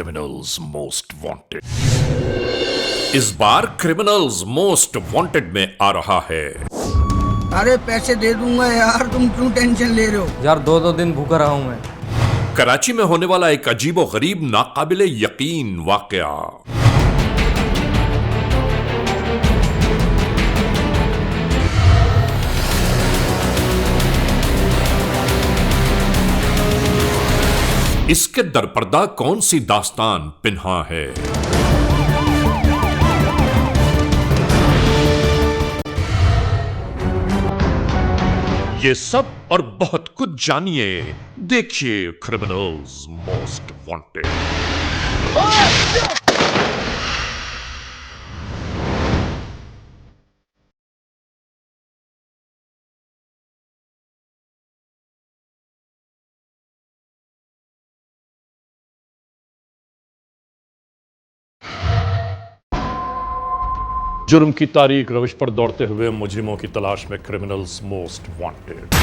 Criminals most wanted. इस बार criminals most wanted में आ रहा है। अरे पैसे दे दूंगा यार, तुम क्यों टेंशन ले रहे हो? यार दो दिन भूखा रहा हूं मैं। कराची में होने वाला एक अजीबो गरीब नाकाबिले यकीन वाकया। इसके दरपर्दा कौन सी दास्तान पिन्हा है? ये सब और बहुत कुछ जानिए, देखिए क्रिमिनल्स मोस्ट वांटेड। जुर्म की तारीख रविश पर दौड़ते हुए मुजरिमों की तलाश में क्रिमिनल्स मोस्ट वांटेड।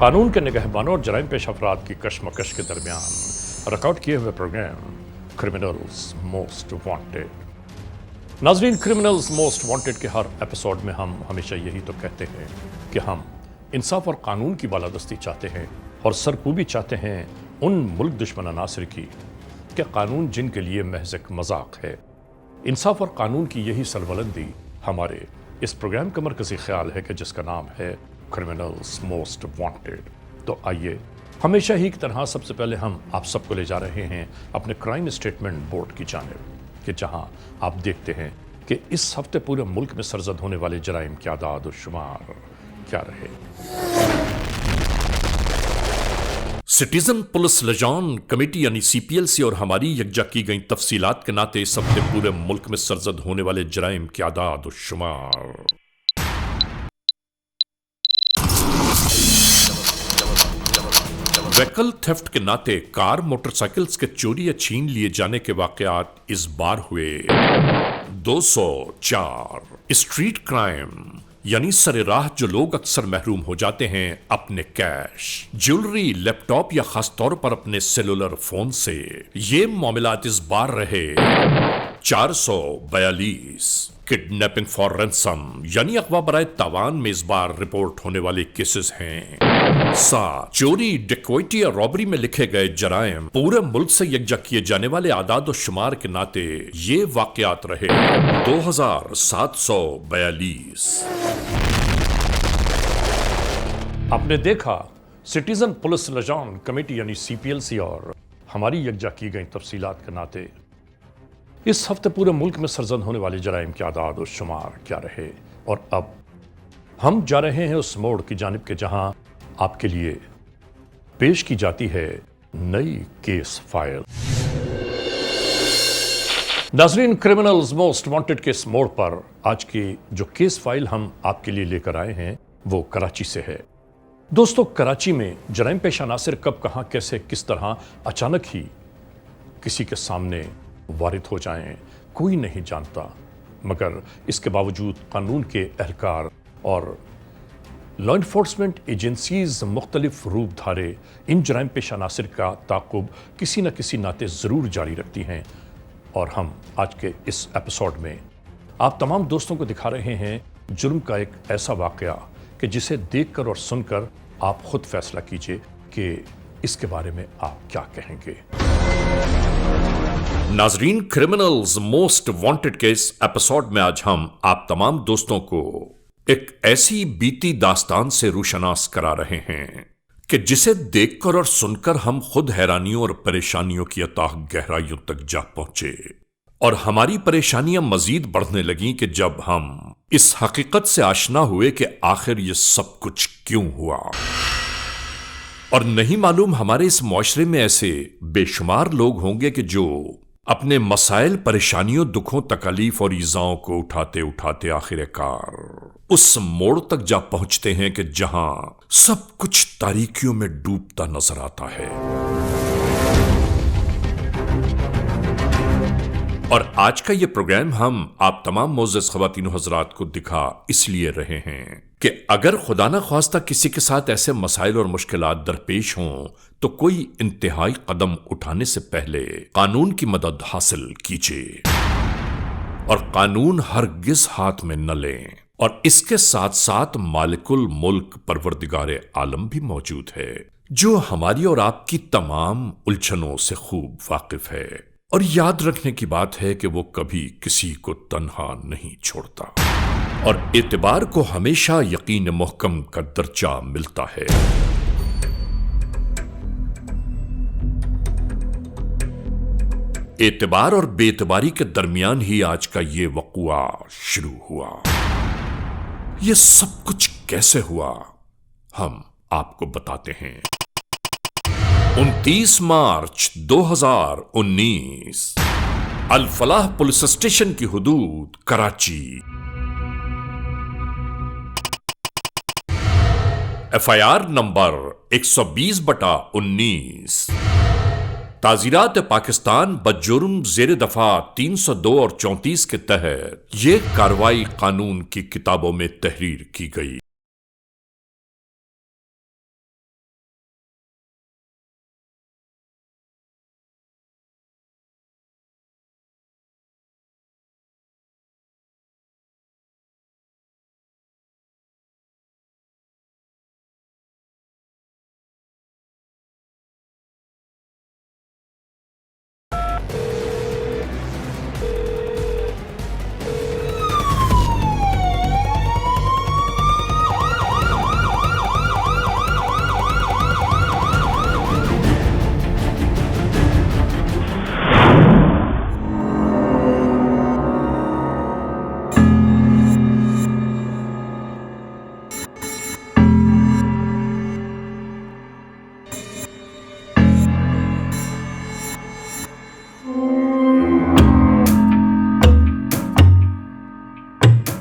कानून के निगहबानों और जराइम पेश अफराद की कशमकश के दरमियान रिकॉर्ड किए हुए प्रोग्राम क्रिमिनल्स मोस्ट वांटेड। नाजरीन, क्रिमिनल्स मोस्ट वांटेड के हर एपिसोड में हम हमेशा यही तो कहते हैं कि हम इंसाफ और कानून की बालादस्ती चाहते हैं और सरकूबी चाहते हैं उन मुल्क दुश्मन अनासर की कि कानून जिनके लिए महज एक मजाक है। इंसाफ और कानून की यही सरबलंदी हमारे इस प्रोग्राम का मरकजी ख्याल है कि जिसका नाम है क्रिमिनल्स मोस्ट वांटेड। तो आइए, हमेशा ही की तरह सबसे पहले हम आप सबको ले जा रहे हैं अपने क्राइम स्टेटमेंट बोर्ड की जानिब कि जहां आप देखते हैं कि इस हफ्ते पूरे मुल्क में सरजद होने वाले जराइम की आदाद और शुमार क्या रहे। सिटीजन पुलिस लजान कमेटी यानी सीपीएलसी और हमारी यकजा की गई तफसीलात के नाते इस हफ्ते पूरे मुल्क में सरजद होने वाले जराइम की आदाद और शुमार। व्हीकल थेफ्ट के नाते कार मोटरसाइकिल्स के चोरी या छीन लिए जाने के वाकयात इस बार हुए 204। स्ट्रीट क्राइम यानी सरेराह जो लोग अक्सर महरूम हो जाते हैं अपने कैश, ज्वेलरी, लैपटॉप या खास तौर पर अपने सेलुलर फोन से, ये मामलात इस बार रहे 442। किडनैपिंग फॉर रैंसम यानी अगवा बराए तावान में इस बार रिपोर्ट होने वाले केसेस हैं 7। चोरी, डकैती या रॉबरी में लिखे गए जराइम पूरे मुल्क से यकजा किए जाने वाले आदाद और शुमार के नाते ये वाकयात रहे 2742। आपने देखा, सिटीजन पुलिस लजान कमेटी यानी सीपीएलसी और हमारी यकजा की गई तफसीलात के नाते इस हफ्ते पूरे मुल्क में सरजद होने वाले जराइम की आदाद और शुमार क्या रहे। और अब हम जा रहे हैं उस मोड़ की जानिब के जहां आपके लिए पेश की जाती है नई केस फाइल। नाजरीन, क्रिमिनल्स मोस्ट वांटेड के इस मोड़ पर आज की जो केस फाइल हम आपके लिए लेकर आए हैं वो कराची से है। दोस्तों, कराची में जराइम पेशा अनासिर कब, कहां, कैसे, किस तरह अचानक ही किसी के सामने वारिद हो जाएं, कोई नहीं जानता। मगर इसके बावजूद कानून के एहलकार और लॉ इन्फोर्समेंट एजेंसीज मुख्तलिफ रूप धारे इन जराइम पेशा अनासिर का ताक़ुब किसी न किसी नाते ज़रूर जारी रखती हैं। और हम आज के इस एपिसोड में आप तमाम दोस्तों को दिखा रहे हैं जुर्म का एक ऐसा वाक़या कि जिसे देखकर और सुनकर आप खुद फैसला कीजिए कि इसके बारे में आप क्या कहेंगे। नाजरीन, क्रिमिनल्स मोस्ट वांटेड के इस एपिसोड में आज हम आप तमाम दोस्तों को एक ऐसी बीती दास्तान से रूशनास करा रहे हैं कि जिसे देखकर और सुनकर हम खुद हैरानियों और परेशानियों की अताह गहराइयों तक जा पहुंचे। और हमारी परेशानियां मजीद बढ़ने लगीं कि जब हम इस हकीकत से आशना हुए कि आखिर ये सब कुछ क्यों हुआ। और नहीं मालूम हमारे इस मुआशरे में ऐसे बेशुमार लोग होंगे कि जो अपने मसाइल, परेशानियों, दुखों, तकलीफ और ईजाओं को उठाते उठाते आखिरकार उस मोड़ तक जा पहुंचते हैं कि जहां सब कुछ तारीकियों में डूबता नजर आता है। और आज का ये प्रोग्राम हम आप तमाम मोअज़्ज़ज़ ख़वातीन हज़रात को दिखा इसलिए रहे हैं कि अगर खुदा न ख्वास्ता किसी के साथ ऐसे मसाइल और मुश्किलात दरपेश हों तो कोई इंतहाई कदम उठाने से पहले कानून की मदद हासिल कीजिए और कानून हरगिज हाथ में न लें। और इसके साथ साथ मालिकुल मुल्क परवरदिगारे आलम भी मौजूद है, जो हमारी और आपकी तमाम उलझनों से खूब वाकिफ है। और याद रखने की बात है कि वो कभी किसी को तन्हा नहीं छोड़ता और एतबार को हमेशा यकीन मुहकम का दर्जा मिलता है। एतबार और बेतबारी के दरमियान ही आज का ये वक़ुआ शुरू हुआ। ये सब कुछ कैसे हुआ, हम आपको बताते हैं। 29 मार्च 2019 अल फलाह पुलिस स्टेशन की हुदूद कराची। एफआईआर नंबर 120/19 ताजीरात पाकिस्तान बजुर्म जेर दफा 302 और 34 के तहत यह कार्रवाई कानून की किताबों में तहरीर की गई।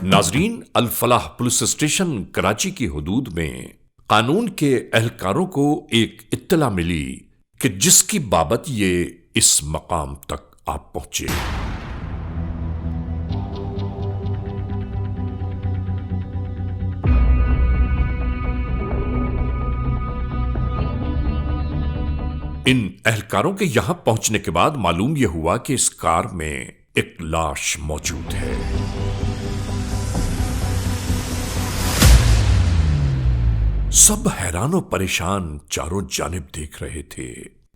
नाजरीन, अल फलाह पुलिस स्टेशन कराची की हुदूद में कानून के एहलकारों को एक इत्तला मिली कि जिसकी बाबत ये इस मकाम तक आप पहुंचे। इन एहलकारों के यहां पहुंचने के बाद मालूम यह हुआ कि इस कार में एक लाश मौजूद है। सब हैरान और परेशान चारों जानिब देख रहे थे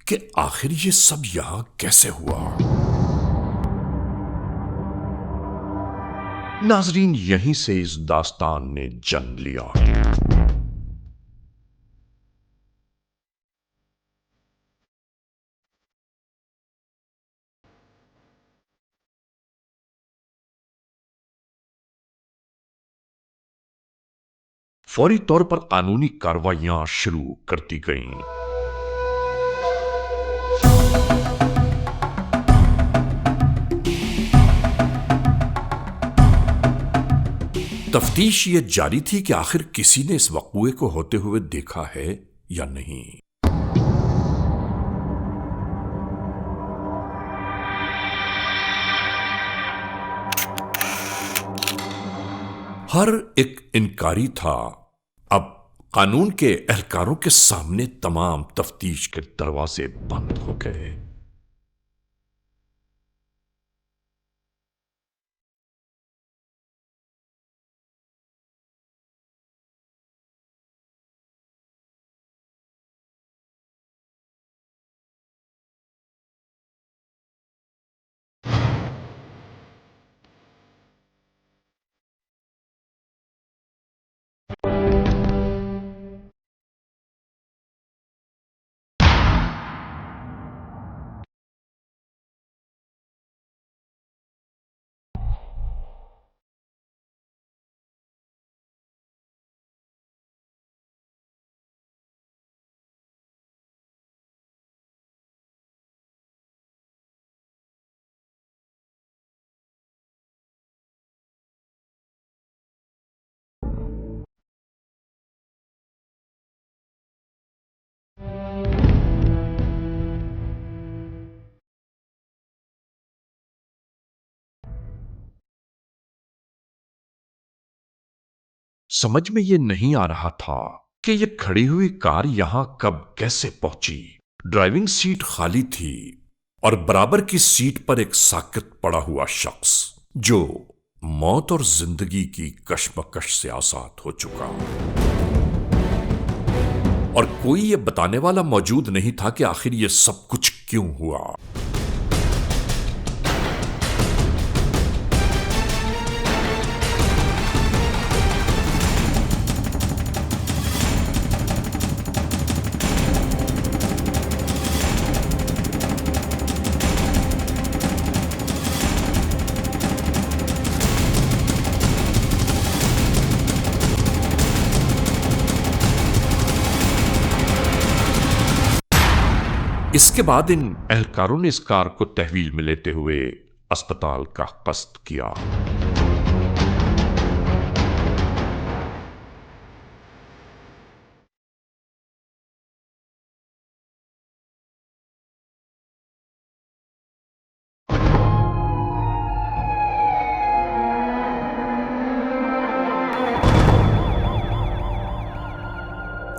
कि आखिर ये सब यहां कैसे हुआ। नाजरीन, यहीं से इस दास्तान ने जन्म लिया। फौरी तौर पर कानूनी कार्रवाइयां शुरू कर दी गईं। तफ्तीश ये जारी थी कि आखिर किसी ने इस वक़्वे को होते हुए देखा है या नहीं। हर एक इनकारी था। अब कानून के एहलकारों के सामने तमाम तफ्तीश के दरवाजे बंद हो गए। समझ में यह नहीं आ रहा था कि ये खड़ी हुई कार यहां कब कैसे पहुंची। ड्राइविंग सीट खाली थी और बराबर की सीट पर एक साकित पड़ा हुआ शख्स जो मौत और जिंदगी की कश्मकश से आजाद हो चुका, और कोई ये बताने वाला मौजूद नहीं था कि आखिर ये सब कुछ क्यों हुआ। इसके बाद इन एहलकारों ने इस कार को तहवील में लेते हुए अस्पताल का कस्द किया।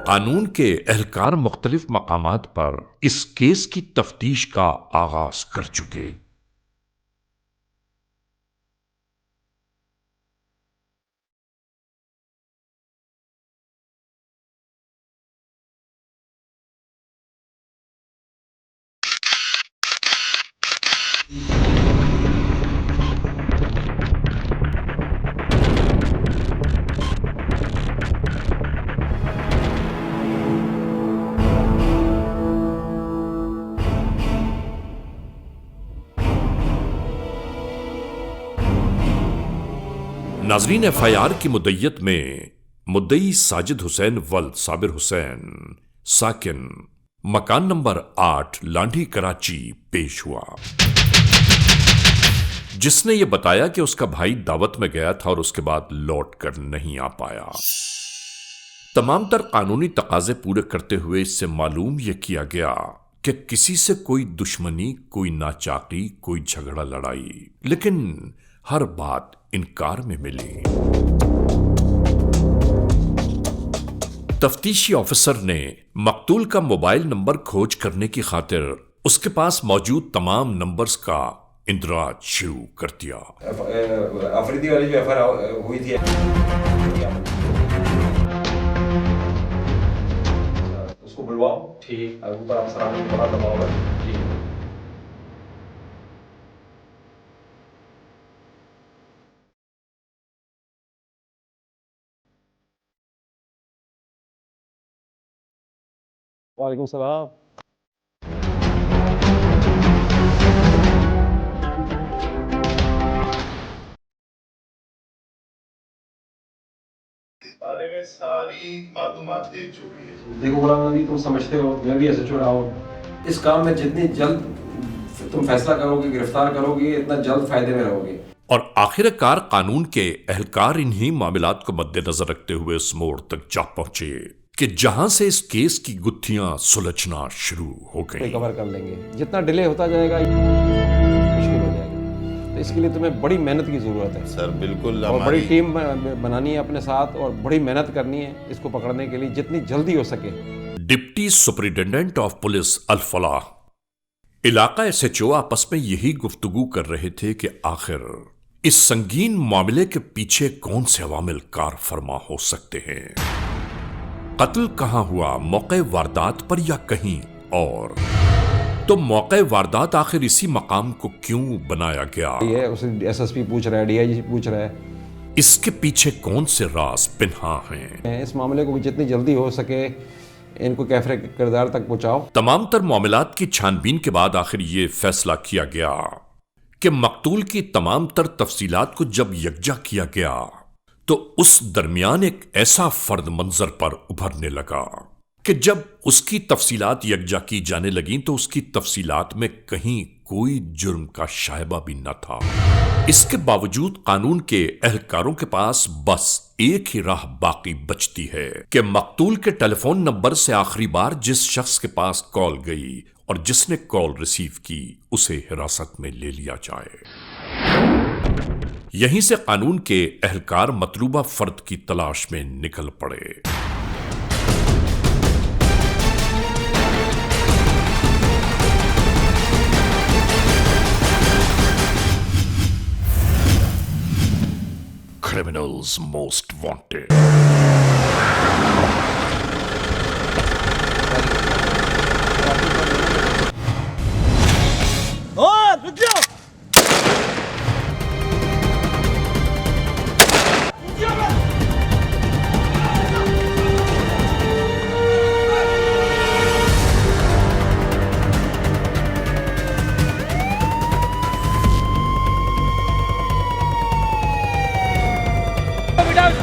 कानून के एहलकार मुख्तलिफ मकामात पर इस केस की तफ्तीश का आगाज कर चुके। नाजरीन, एफआईआर की मुद्दईयत में मुद्दई साजिद हुसैन वल्द साबिर हुसैन साकिन मकान नंबर 8 लांढी कराची पेश हुआ, जिसने यह बताया कि उसका भाई दावत में गया था और उसके बाद लौट कर नहीं आ पाया। तमाम तर कानूनी तकाजे पूरे करते हुए इससे मालूम यह किया गया कि किसी से कोई दुश्मनी, कोई नाचाकी, कोई झगड़ा लड़ाई, लेकिन हर बात इनकार में मिली। तफ्तीशी ऑफिसर ने मकतूल का मोबाइल नंबर खोज करने की खातिर उसके पास मौजूद तमाम नंबर्स का इंदराज शुरू कर दिया। अफरीदी वाली जो एफआईआर हुई थी, उसको बुलवाओ। ठीक, ऊपर आप सलाम बड़ा दबाओ। ठीक, वालेकुम सलाम। बारे में सारी मालूमात दे चुकी है। देखो गुलाम नबी, तुम समझते हो, मैं भी एसएचओ रहा हूँ। इस काम में जितनी जल्द तुम फैसला करोगे, गिरफ्तार करोगे, इतना जल्द फायदे में रहोगे। और आखिरकार कानून के एहलकार इन्हीं मामलात को मद्देनजर रखते हुए उस मोड़ तक जा पहुंचे कि जहां से इस केस की गुत्थियां सुलझना शुरू हो गई। कवर कर लेंगे, जितना डिले होता जाएगा मुश्किल हो जाएगा। तो इसके लिए तुम्हें बड़ी मेहनत की जरूरत है सर, बिल्कुल। और बड़ी टीम बनानी है अपने साथ, और बड़ी मेहनत करनी है इसको पकड़ने के लिए जितनी जल्दी हो सके। Deputy superintendent of police Al Falah, इलाका एसएचओ आपस में यही गुफ्तगू कर रहे थे कि आखिर इस संगीन मामले के पीछे कौन से अवामिल कार फरमा हो सकते हैं। कत्ल कहां हुआ, मौके वारदात पर या कहीं और? तो मौके वारदात आखिर इसी मकाम को क्यों बनाया गया? ये उसे एसएसपी पूछ रहा है, डीआईजी पूछ रहा है। इसके पीछे कौन से राज पिन्हा हैं? इस मामले को जितनी जल्दी हो सके इनको कैफरे किरदार तक पहुंचाओ। तमाम तर मामलात की छानबीन के बाद आखिर ये फैसला किया गया कि मकतूल की तमाम तर तफसीलात को जब यकजा किया गया तो उस दरमियान एक ऐसा फर्द मंजर पर उभरने लगा कि जब उसकी तफसीलात यकजा की जाने लगी तो उसकी तफसीलात में कहीं कोई जुर्म का शायबा भी न था। इसके बावजूद कानून के एहलकारों के पास बस एक ही राह बाकी बचती है कि मकतूल के टेलीफोन नंबर से आखिरी बार जिस शख्स के पास कॉल गई और जिसने कॉल रिसीव की उसे हिरासत में ले लिया जाए। यहीं से कानून के एहलकार मतलूबा फर्द की तलाश में निकल पड़े। criminals most wanted.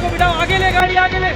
बिठाओ आगे ले गाड़ी आगे ले।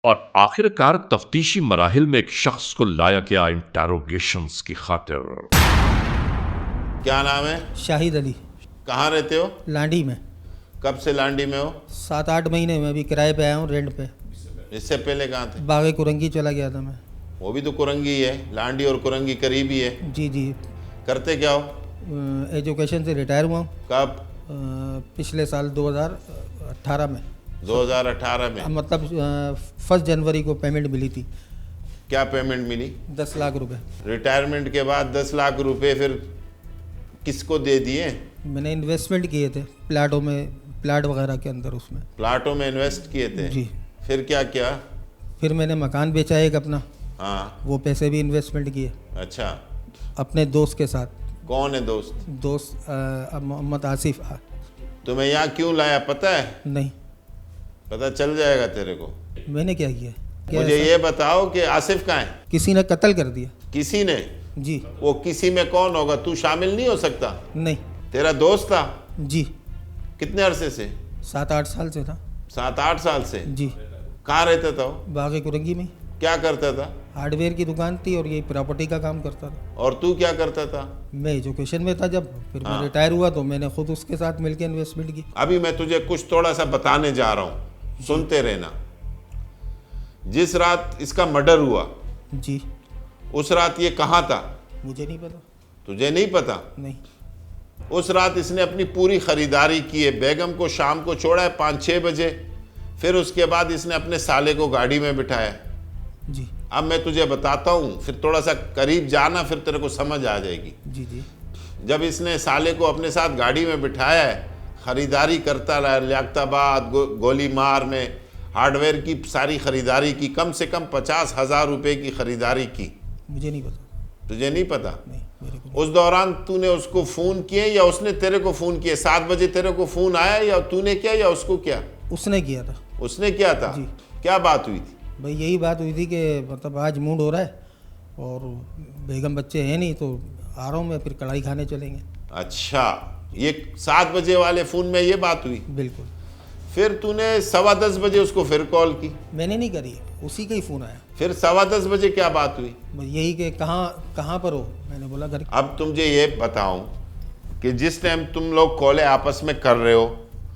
और आखिरकार तफ्तीशी मराहिल में एक शख्स को लाया गया इंटेरोगेशंस की खातिर। क्या नाम है? शाहिद अली। कहाँ रहते हो? लांडी में। कब से लांडी में हो? 7-8 महीने में अभी किराए पे आया हूँ, रेंट पे। इससे पहले कहाँ थे? बागे कुरंगी चला गया था मैं। वो भी तो कुरंगी है, लांडी और कुरंगी करीबी है। जी जी। करते क्या हो? एजुकेशन से रिटायर हुआ हूँ। कब? पिछले साल 2018 में। 2018 में? मतलब 1 जनवरी को पेमेंट मिली थी। क्या पेमेंट मिली? 10 लाख रुपए। रिटायरमेंट के बाद 10 लाख रुपए फिर किसको दे दिए? मैंने इन्वेस्टमेंट किए थे प्लाटों में, प्लाट वगैरह के अंदर। उसमें प्लाटों में इन्वेस्ट किए थे? जी। फिर क्या किया? फिर मैंने मकान बेचा एक अपना। हाँ। वो पैसे भी इन्वेस्टमेंट किए अच्छा। अपने दोस्त के साथ। कौन है दोस्त? दोस्त मोहम्मद आसिफ। तुम्हें यहाँ क्यों लाया पता है? नहीं। पता चल जाएगा तेरे को। मैंने क्या किया? मुझे ये बताओ कि आसिफ कहाँ है? किसी ने कत्ल कर दिया। किसी ने? जी। वो किसी में कौन होगा? तू शामिल नहीं हो सकता? नहीं। तेरा दोस्त था? जी। कितने अरसे से? 7-8 साल से था। 7-8 साल से? जी। कहाँ रहता था वो? बागे कुरंगी में। क्या करता था? हार्डवेयर की दुकान थी और ये प्रॉपर्टी का काम करता था। और तू क्या करता था? मैं एजुकेशन में था जब, फिर मैं रिटायर हुआ तो मैंने खुद उसके साथ मिलकर इन्वेस्टमेंट की। अभी मैं तुझे कुछ थोड़ा सा बताने जा रहा हूँ, सुनते रहना। जिस रात इसका मर्डर हुआ जी, उस रात ये कहाँ था? मुझे नहीं पता। तुझे नहीं पता? नहीं। उस रात इसने अपनी पूरी खरीदारी की है। बेगम को शाम को छोड़ा है 5-6 बजे। फिर उसके बाद इसने अपने साले को गाड़ी में बिठाया। जी। अब मैं तुझे बताता हूँ, फिर थोड़ा सा करीब जाना, फिर तेरे को समझ आ जाएगी। जी जी। जब इसने साले को अपने साथ गाड़ी में बिठाया है, खरीदारी करता रहा, लियाकताबाद गोलीमार में हार्डवेयर की सारी खरीदारी की, कम से कम 50,000 रुपये की खरीदारी की। मुझे नहीं पता। तुझे नहीं पता? नहीं, मेरे को। उस दौरान तूने उसको फ़ोन किए या उसने तेरे को फ़ोन किया? 7 बजे तेरे को फ़ोन आया या तूने किया या उसको किया? उसने किया था। उसने किया था? जी। क्या बात हुई थी? भाई यही बात हुई थी कि मतलब आज मूड हो रहा है और बेगम बच्चे हैं नहीं तो आ रहा हूँ मैं, फिर कढ़ाई खाने चलेंगे। अच्छा, ये 7 बजे वाले फ़ोन में ये बात हुई? बिल्कुल। फिर तूने 10:15 बजे उसको फिर कॉल की? मैंने नहीं करी, उसी का ही फ़ोन आया। फिर 10:15 बजे क्या बात हुई? बस यही कि कहाँ पर हो? मैंने बोला घर। अब तुझे ये बताऊं कि जिस टाइम तुम लोग कॉलें आपस में कर रहे हो,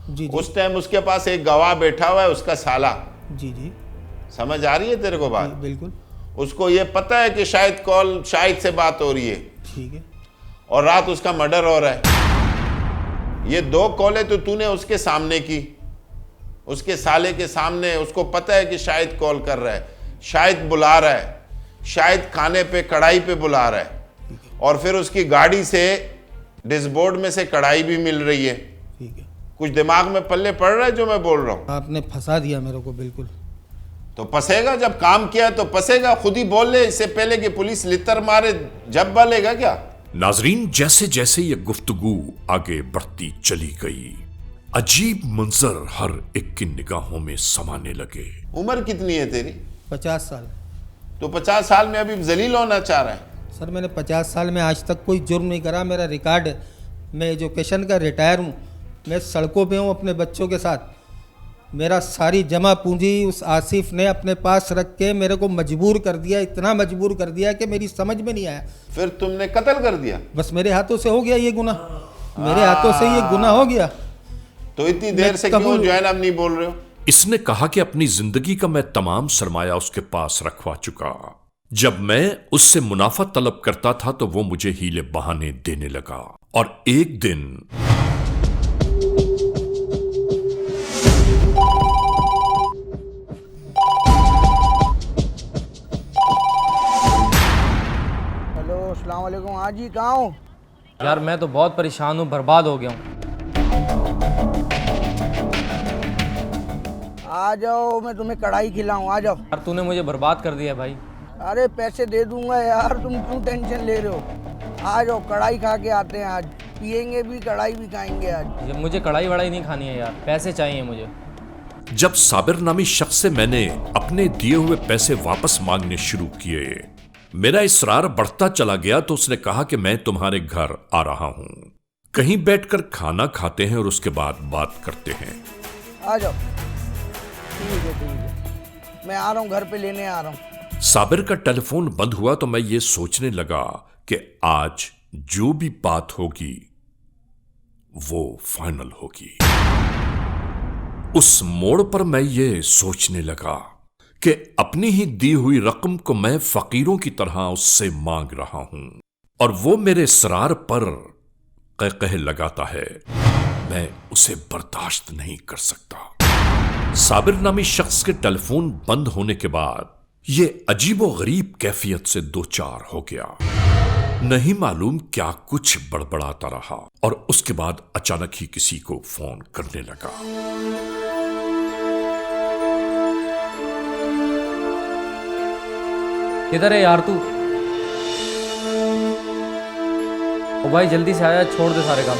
जी जी। उस टाइम उसके पास एक गवाह बैठा हुआ है, उसका साला। जी जी। समझ आ रही है तेरे को बात? बिल्कुल। उसको ये पता है कि शायद कॉल शाहिद से बात हो रही है ठीक है। और रात उसका मर्डर हो रहा है। ये 2 कॉलें तो तूने उसके सामने की, उसके साले के सामने। उसको पता है कि शाहिद कॉल कर रहा है, शाहिद बुला रहा है, शाहिद खाने पे कढ़ाई पे बुला रहा है, और फिर उसकी गाड़ी से डिशबोर्ड में से कढ़ाई भी मिल रही है। ठीक है। कुछ दिमाग में पल्ले पड़ रहा है जो मैं बोल रहा हूँ? आपने फंसा दिया मेरे को बिल्कुल। तो फंसेगा, जब काम किया तो फंसेगा। खुद ही बोल ले इससे पहले कि पुलिस लितर मारे, जब बलेगा क्या? नाजरीन, जैसे जैसे ये गुफ्तगू आगे बढ़ती चली गई, अजीब मंजर हर एक की निगाहों में समाने लगे। उम्र कितनी है तेरी? 50 साल। तो 50 साल में अभी जलील होना चाह रहा है? सर मैंने 50 साल में आज तक कोई जुर्म नहीं करा, मेरा रिकॉर्ड है। मैं एजुकेशन का रिटायर हूँ, मैं सड़कों पे हूँ अपने बच्चों के साथ। मेरा सारी जमा पूंजी उस आसिफ ने अपने पास रख के मेरे को मजबूर कर दिया, इतना मजबूर कर दिया कि मेरी समझ में नहीं आया। फिर तुमने कत्ल कर दिया? बस मेरे हाथों से हो गया ये गुनाह, मेरे हाथों से ये गुनाह हो गया। तो इतनी देर से क्यों जो है ना, अब नहीं बोल रहे हो? इसने कहा कि अपनी जिंदगी का मैं तमाम सरमाया उसके पास रखवा चुका। जब मैं उससे मुनाफा तलब करता था तो वो मुझे हीले बहाने देने लगा। और एक दिन हेलो, अस्सलाम वालेकुम। हाँ जी, कहाँ हो? यार मैं तो बहुत परेशान हूँ, बर्बाद हो गया हूँ। आ जाओ, मैं तुम्हें कढ़ाई खिलाऊं, आ जाओ। यार तूने मुझे बर्बाद कर दिया भाई। अरे पैसे दे दूंगा यार, तुम क्यों टेंशन ले रहे हो? आ जाओ, कढ़ाई खा के आते हैं आज, पियेंगे भी, कढ़ाई भी खाएंगे आज। ये मुझे कढ़ाई वढ़ाई नहीं खानी है यार, पैसे चाहिए मुझे। जब साबिर नामी शख्स से मैंने अपने दिए हुए पैसे वापस मांगने शुरू किए, मेरा इसरार बढ़ता चला गया। तो उसने कहा कि मैं तुम्हारे घर आ रहा हूं, कहीं बैठकर खाना खाते हैं और उसके बाद बात करते हैं। आ जाओ। ठीक है, ठीक है, मैं आ रहा हूँ, घर पे लेने आ रहा हूँ। साबिर का टेलीफोन बंद हुआ तो मैं ये सोचने लगा कि आज जो भी बात होगी वो फाइनल होगी। उस मोड़ पर मैं ये सोचने लगा कि अपनी ही दी हुई रकम को मैं फकीरों की तरह उससे मांग रहा हूं और वो मेरे इसरार पर कह लगाता है। मैं उसे बर्दाश्त नहीं कर सकता। साबिर नामी शख्स के टेलीफोन बंद होने के बाद ये अजीबो गरीब कैफियत से दो चार हो गया। नहीं मालूम क्या कुछ बड़बड़ाता रहा और उसके बाद अचानक ही किसी को फोन करने लगा। किधर है यार तू? ओ भाई जल्दी से आया, छोड़ दे सारे काम।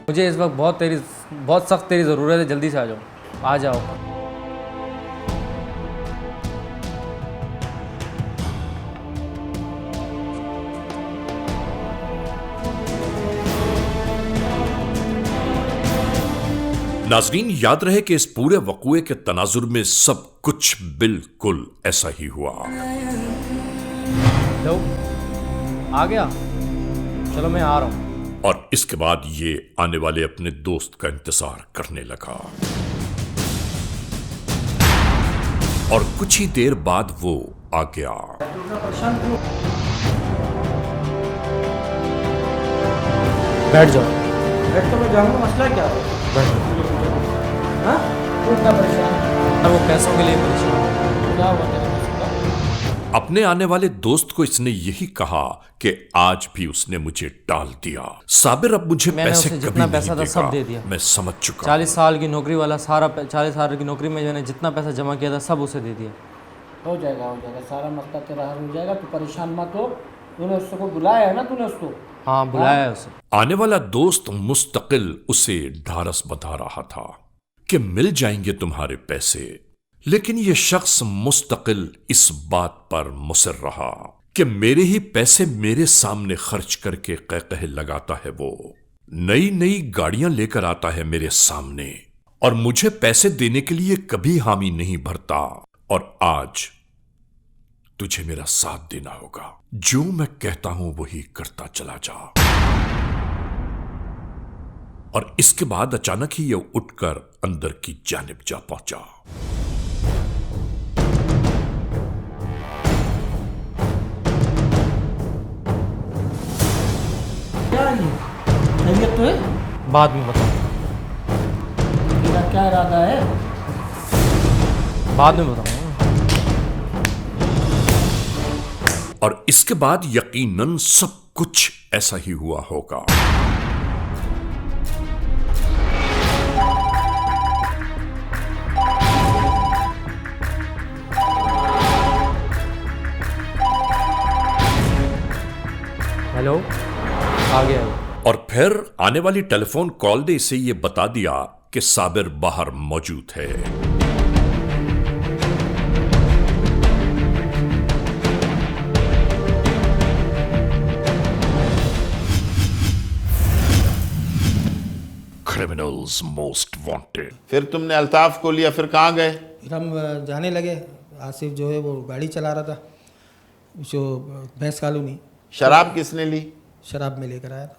मुझे इस वक्त बहुत सख्त तेरी ज़रूरत है, जल्दी से आ जाओ, आ जाओ। नाजरीन, याद रहे कि इस पूरे वक़ूए के तनाजुर में सब कुछ बिल्कुल ऐसा ही हुआ। लो, आ गया, चलो मैं आ रहा हूं। और इसके बाद ये आने वाले अपने दोस्त का इंतजार करने लगा और कुछ ही देर बाद वो आ गया। बैठ जाओ। बैठ तो मैं जाऊँगा, मसला क्या है? हाँ, इतना परेशान? वो पैसों के लिए परेशान। क्या हुआ तेरे मसला? अपने आने वाले दोस्त को इसने यही कहा कि आज भी उसने मुझे टाल दिया। साबिर अब मुझे मैंने पैसे उसे कभी जितना नहीं पैसा था सब दे देगा। दिया। मैं समझ चुका। 40 साल की नौकरी वाला सारा 40 साल की नौकरी में मैंने जितना पैसा जमा किया था सब उसे दे दिया। हो जाएगा, सारा मसला तेरा हल हो जाएगा, तू परेशान मत हो। तूने उसको बुलाया है ना, तूने उसको? हाँ, बुलाया है उसे। आने वाला दोस्त मुस्तकिल उसे ढारस बता रहा था कि मिल जाएंगे तुम्हारे पैसे, लेकिन यह शख्स मुस्तकिल इस बात पर मुसर रहा कि मेरे ही पैसे मेरे सामने खर्च करके कह लगाता है। वो नई नई गाड़ियां लेकर आता है मेरे सामने और मुझे पैसे देने के लिए कभी हामी नहीं भरता। और आज तुझे मेरा साथ देना होगा, जो मैं कहता हूं वही करता चला जा। और इसके बाद अचानक ही यह उठकर अंदर की जानिब जा पहुंचा। क्या ये खैरियत तो है? बाद में बताओ, तेरा क्या इरादा है? बाद में बताओ। और इसके बाद यकीनन सब कुछ ऐसा ही हुआ होगा। हेलो, आ गया है। और फिर आने वाली टेलीफोन कॉल ने इसे ये बता दिया कि साबिर बाहर मौजूद है। Criminals most wanted. फिर तुमने अल्ताफ को लिया, फिर कहाँ गए? फिर हम जाने लगे। आसिफ जो है वो गाड़ी चला रहा था, जो भैंस कॉलोनी। शराब किसने ली? शराब में लेकर आया था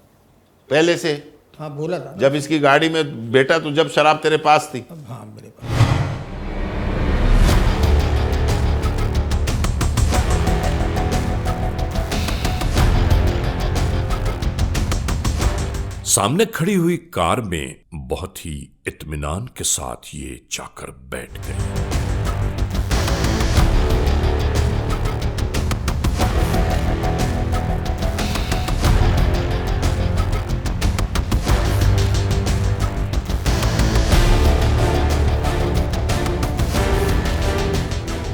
पहले से? हाँ, बोला था। जब इसकी गाड़ी में बेटा तो जब शराब तेरे पास थी? हाँ, मेरे पास। सामने खड़ी हुई कार में बहुत ही इत्मीनान के साथ ये जाकर बैठ गए।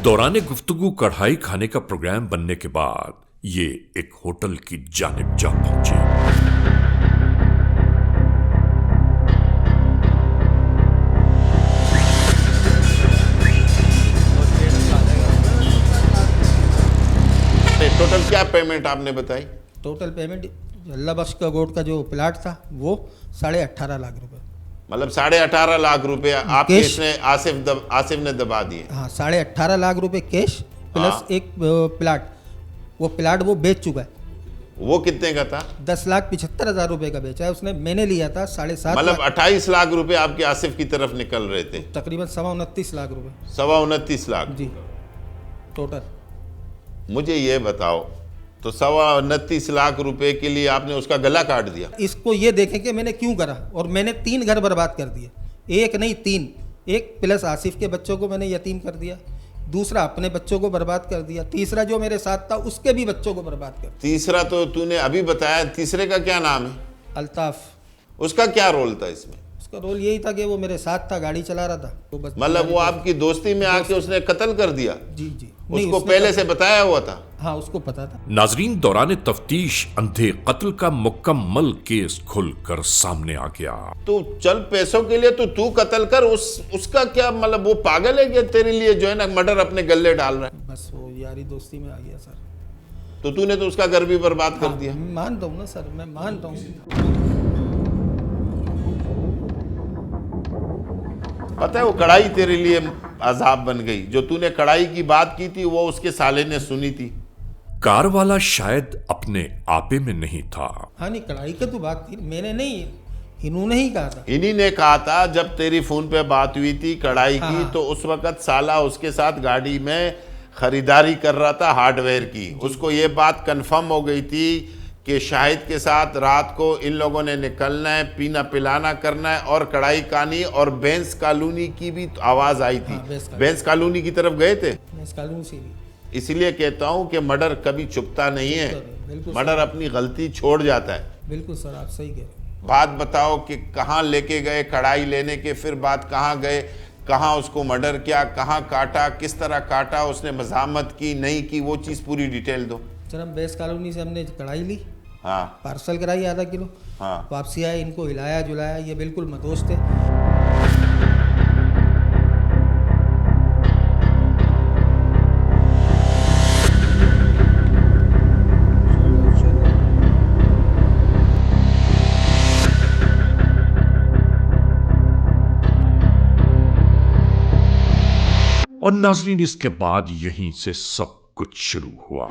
दौरान गुफ्तगू कढ़ाई खाने का प्रोग्राम बनने के बाद ये एक होटल की जानिब जा पहुंचे। टोटल क्या पेमेंट आपने बताई? टोटल पेमेंट अल्लाह बख्श का गोट का जो प्लाट था वो 18.5 लाख रुपए। मतलब 18.5 लाख रुपए आपके कैश? इसने आसिफ ने दबा दिए? हाँ, 18.5 लाख रुपए कैश प्लस हाँ। एक प्लाट। वो प्लाट वो बेच चुका है। वो कितने का था? 10,75,000 रुपए का बेचा है उसने। मैंने लिया था 7.5 मतलब लाख। 28 लाख रुपए आपके आसिफ की तरफ निकल रहे थे? तकरीबन 29 लाख रुपए। 29 लाख जी टोटल। मुझे ये बताओ, तो 29 लाख रुपए के लिए आपने उसका गला काट दिया? इसको ये देखें कि मैंने क्यों करा। और मैंने 3 घर बर्बाद कर दिए, एक नहीं 3। एक प्लस आसिफ के बच्चों को मैंने यतीम कर दिया, दूसरा अपने बच्चों को बर्बाद कर दिया, तीसरा जो मेरे साथ था उसके भी बच्चों को बर्बाद कर दिया। तीसरा तो तूने अभी बताया, तीसरे का क्या नाम है? अल्ताफ। उसका क्या रोल था इसमें? उसका रोल यही था कि वो मेरे साथ था, गाड़ी चला रहा था। मतलब वो आपकी दोस्ती में आके उसने कत्ल कर दिया? जी जी। उसको पहले से बताया हुआ था? हाँ, उसको पता था। नाजरीन, दौरान तफ्तीश अंधे कत्ल का मुकम्मल केस खुलकर सामने आ गया। तो चल पैसों के लिए तो तू कत्ल कर, उसका क्या मतलब? वो पागल है क्या तेरे लिए जो है ना मर्डर अपने गले डाल रहा है? बस वो यारी दोस्ती में आ गया सर। तो तूने तो उसका घर भी बर्बाद कर दिया। मैं मानता हूँ ना सर, मैं मानता हूँ। पता है वो कढ़ाई तेरे लिए अजाब बन गई। जो तूने कढ़ाई की बात की थी वो उसके साले ने सुनी थी। कार वाला शायद अपने आपे में नहीं था। हाँ नहीं, कढ़ाई की तो बात थी, मैंने नहीं, इन्होंने ही कहा था। इन्हीं ने कहा था जब तेरी फोन पे बात हुई थी कढ़ाई की। हाँ। तो उस वक्त साला उसके साथ गाड़ी में खरीदारी कर रहा था हार्डवेयर की। उसको ये बात कंफर्म हो गई थी कि शाहिद के साथ रात को इन लोगों ने निकलना है, पीना पिलाना करना है और कढ़ाई कानी। और बेंस कॉलोनी की भी आवाज आई थी। हाँ, बेंस कॉलोनी की तरफ गए थे? इस कानून से भी। इसलिए कहता हूं कि मर्डर कभी चुकता नहीं है, बिल्कुल मर्डर अपनी गलती छोड़ जाता है। बिल्कुल सर, आप सही कह रहे हैं। बात बताओ कि कहाँ लेके गए कढ़ाई लेने के, फिर बात कहाँ गए, कहाँ उसको मर्डर किया, कहाँ काटा, किस तरह काटा, उसने मज़ामत की नहीं की, वो चीज़ पूरी डिटेल दो। सर, हम बेस कॉलोनी से हमने कढ़ाई ली, हाँ पार्सल कराई आधा किलो। हाँ। वापसी आए, इनको हिलाया जुलाया, ये बिल्कुल मदोश थे। और नाजरीन, इसके बाद यहीं से सब कुछ शुरू हुआ।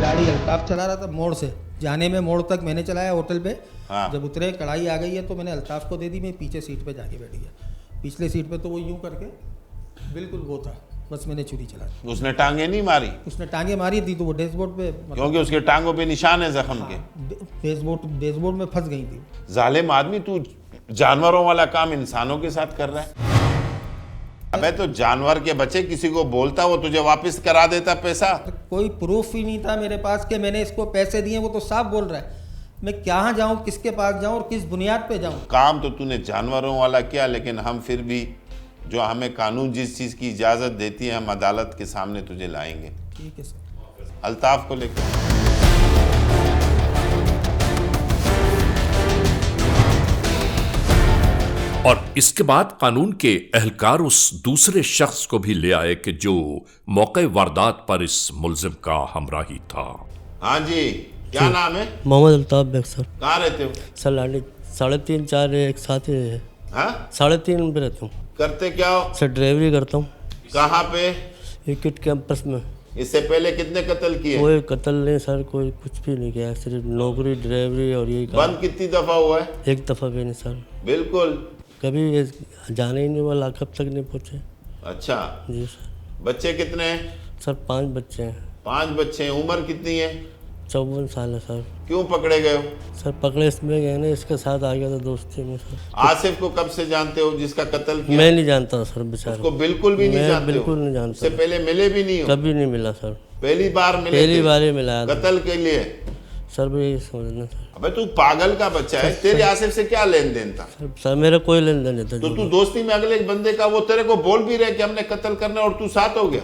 गाड़ी अल्ताफ चला रहा था, मोड़ से जाने में मोड़ तक मैंने चलाया होटल पे। हाँ। जब उतरे कढ़ाई आ गई है तो मैंने अल्ताफ को दे दी, मैं पीछे सीट पे जाके बैठ गया। पिछले सीट पे तो वो यूं करके बिल्कुल वो था। बस मैंने छुरी चला दी। उसने टांगे नहीं मारी? उसने टांगे मारी थी तो वो डैशबोर्ड पे क्योंकि उसके टांगों पे निशान है जख्म के। डैशबोर्ड में फंस गई थी। जालिम आदमी, तू जानवरों वाला काम इंसानों के साथ कर रहा है। अबे तो जानवर के बच्चे, किसी को बोलता वो तुझे वापस करा देता पैसा। कोई प्रूफ ही नहीं था मेरे पास कि मैंने इसको पैसे दिए। वो तो साफ बोल रहा है। मैं कहाँ जाऊँ, किसके पास जाऊँ और किस बुनियाद पे जाऊँ? काम तो तूने जानवरों वाला किया, लेकिन हम फिर भी जो हमें कानून जिस चीज़ की इजाज़त देती है हम अदालत के सामने तुझे लाएंगे। ठीक है सर। अल्ताफ को लेकर और इसके बाद कानून के एहलकार उस दूसरे शख्स को भी ले आए कि जो मौके वारदात पर इस मुलजिम का हमराही था। हाँ जी, क्या नाम है? मोहम्मद अल्ताफ बेग सर। कहाँ रहते हो? सर 3.5 4 एक साथ ही है। हाँ? 3.5 पे रहता हूँ। करते क्या हो? सर ड्राइवरी करता हूँ। कहाँ पे? विकेट कैंपस में। इससे पहले कितने कत्ल किए? कोई कत्ल नहीं सर, कोई कुछ भी नहीं किया, सिर्फ नौकरी ड्राइवरी और यही। बंद कितनी दफा हुआ है? एक दफा भी नहीं सर। बिल्कुल। कभी जाने ही नहीं वाला, कब तक नहीं पहुँचे। अच्छा जी सर। बच्चे कितने हैं? सर 5 बच्चे हैं। 5 बच्चे हैं। उम्र कितनी है? 54 साल है सर। क्यों पकड़े गए हो? सर पकड़े इसमें गए ना, इसके साथ आ गया था दोस्ती में सर। आसिफ को कब से जानते हो, जिसका कत्ल किया? मैं नहीं जानता सर बेचारा। उसको बिल्कुल भी नहीं जानते? बिल्कुल नहीं जानता। इससे पहले मिले भी नहीं हो? कभी नहीं मिला सर। पहली बार मिले? पहली बार ही मिला कत्ल के लिए? सर भी यही समझना सर। अबे तू पागल का बच्चा है। तेरे आसिफ से क्या लेन देन था? सर मेरा कोई लेन देन नहीं था। तो तू दोस्ती में अगले बंदे का, वो तेरे को बोल भी रहे कि हमने कत्ल करना, और तू साथ हो गया।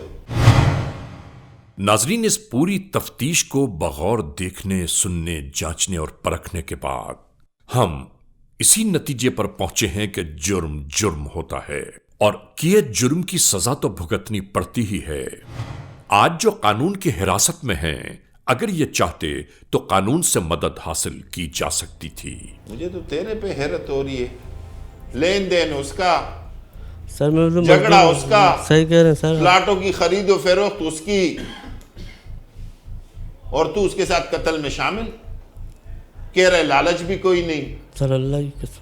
नाजरीन, इस पूरी तफ्तीश को बगौर देखने, सुनने, जांचने और परखने के बाद हम इसी नतीजे पर पहुंचे हैं कि जुर्म जुर्म होता है और किए जुर्म की सजा तो भुगतनी पड़ती ही है। आज जो कानून की हिरासत में हैं, अगर ये चाहते तो कानून से मदद हासिल की जा सकती थी। मुझे तो तेरे पे हैरत हो रही है। लेन देन उसका, सर मैं तो झगड़ा उसका, सही कह रहे हैं सर। प्लाटों की खरीदो फरोख्त उसकी, और तू उसके साथ कत्ल में शामिल। कह रहे लालच भी कोई नहीं। सर अल्लाह की कसम,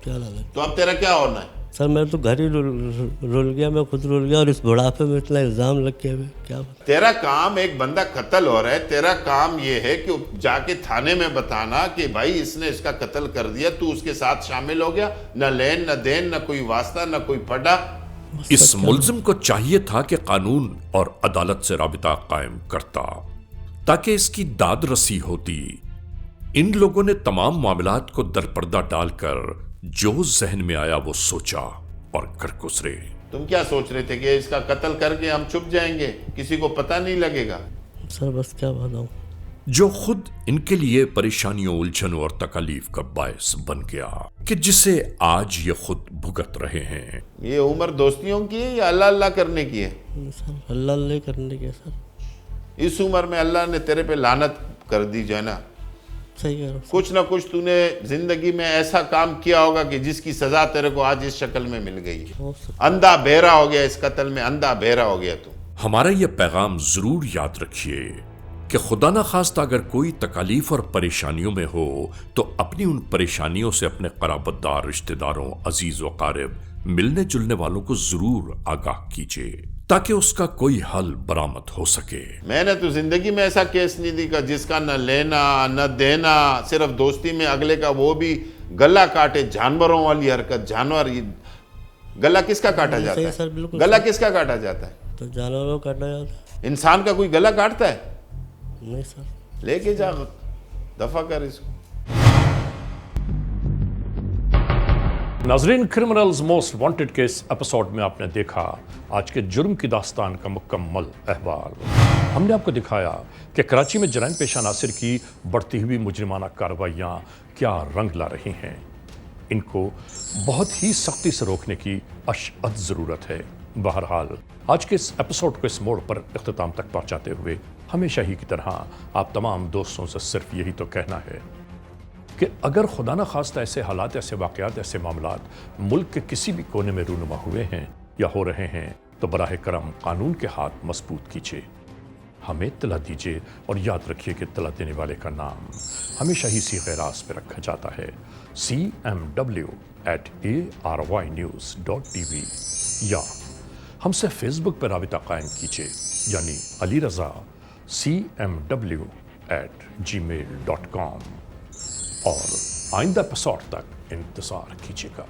क्या लालच? तो अब तेरा क्या होना है? सर मैं तो घर ही रुल गया, मैं खुद रुल गया, और इस बुढ़ापे में इतना इल्जाम लग गया। क्या तेरा काम, एक बंदा कत्ल हो रहा है, तेरा काम ये है कि जाके थाने में बताना कि भाई इसने इसका कत्ल कर दिया, तू उसके साथ शामिल हो गया। न लेन न देन, न कोई वास्ता, न कोई पड़ा। इस मुल्जिम को चाहिए था कि कानून और अदालत से राबिता कायम करता ताकि इसकी दाद रसी होती। इन लोगों ने तमाम मामलात को दरपर्दा डालकर जो जहन में आया वो सोचा और कर गुजरे। तुम क्या सोच रहे थे कि इसका कत्ल करके हम छुप जाएंगे, किसी को पता नहीं लगेगा? सर बस क्या बताऊं, जो खुद इनके लिए परेशानियों, उलझनों और तकलीफ का बायस बन गया कि जिसे आज ये खुद भुगत रहे हैं। ये उम्र दोस्तियों की है या अल्लाह अल्लाह करने की है? सर अल्लाह अल्लाह करने की है सर। इस उम्र में अल्लाह ने तेरे पे लानत कर दी जो है ना। सही कह रहा हूं। कुछ ना कुछ तूने जिंदगी में ऐसा काम किया होगा कि जिसकी सजा तेरे को आज इस शक्ल में मिल गई है। अंधा बहरा हो गया इस कत्ल में, अंधा बहरा हो गया तू। हमारा यह पैगाम जरूर याद रखिए कि खुदा न खास्ता अगर कोई तकालीफ और परेशानियों में हो तो अपनी उन परेशानियों से अपने कराबतदार, रिश्तेदारों, अजीज व कारिब, मिलने जुलने वालों को जरूर आगाह कीजिए ताकि उसका कोई हल बरामद हो सके। मैंने तो जिंदगी में ऐसा केस नहीं देखा जिसका न लेना न देना, सिर्फ दोस्ती में अगले का वो भी गला काटे। जानवरों वाली हरकत। जानवर, गला किसका काटा जाता है? सर बिल्कुल। गला किसका काटा जाता है? तो जानवरों का काटा जाता है। इंसान का कोई गला काटता है? नहीं सर। लेके जा, दफा कर इसको। नाजरीन, क्रिमिनल्स मोस्ट वांटेड के इस एपिसोड में आपने देखा आज के जुर्म की दास्तान का मुकम्मल अहवाल। हमने आपको दिखाया कि कराची में जराइम पेशा नासिर की बढ़ती हुई मुजरिमाना कार्रवाइयाँ क्या रंग ला रही हैं। इनको बहुत ही सख्ती से रोकने की अशद ज़रूरत है। बहरहाल आज के इस एपिसोड को इस मोड़ पर इख्तिताम तक पहुँचाते हुए हमेशा ही की तरह आप तमाम दोस्तों से सिर्फ यही तो कहना है कि अगर खुदा न खास्ता ऐसे हालात, ऐसे वाक़यात, ऐसे मामलात मुल्क के किसी भी कोने में रूनुमा हुए हैं या हो रहे हैं तो बराह करम कानून के हाथ मजबूत कीजिए, हमें इत्तला दीजिए और याद रखिए कि इत्तला देने वाले का नाम हमेशा ही सीग़े रास पे रखा जाता है, CMW@ARYnews.tv, या हमसे फेसबुक पर राबिता कायम कीजिए, यानी अली रज़ा CMW@gmail.com। और आइंदा एपिसोड तक इंतज़ार कीजिएगा।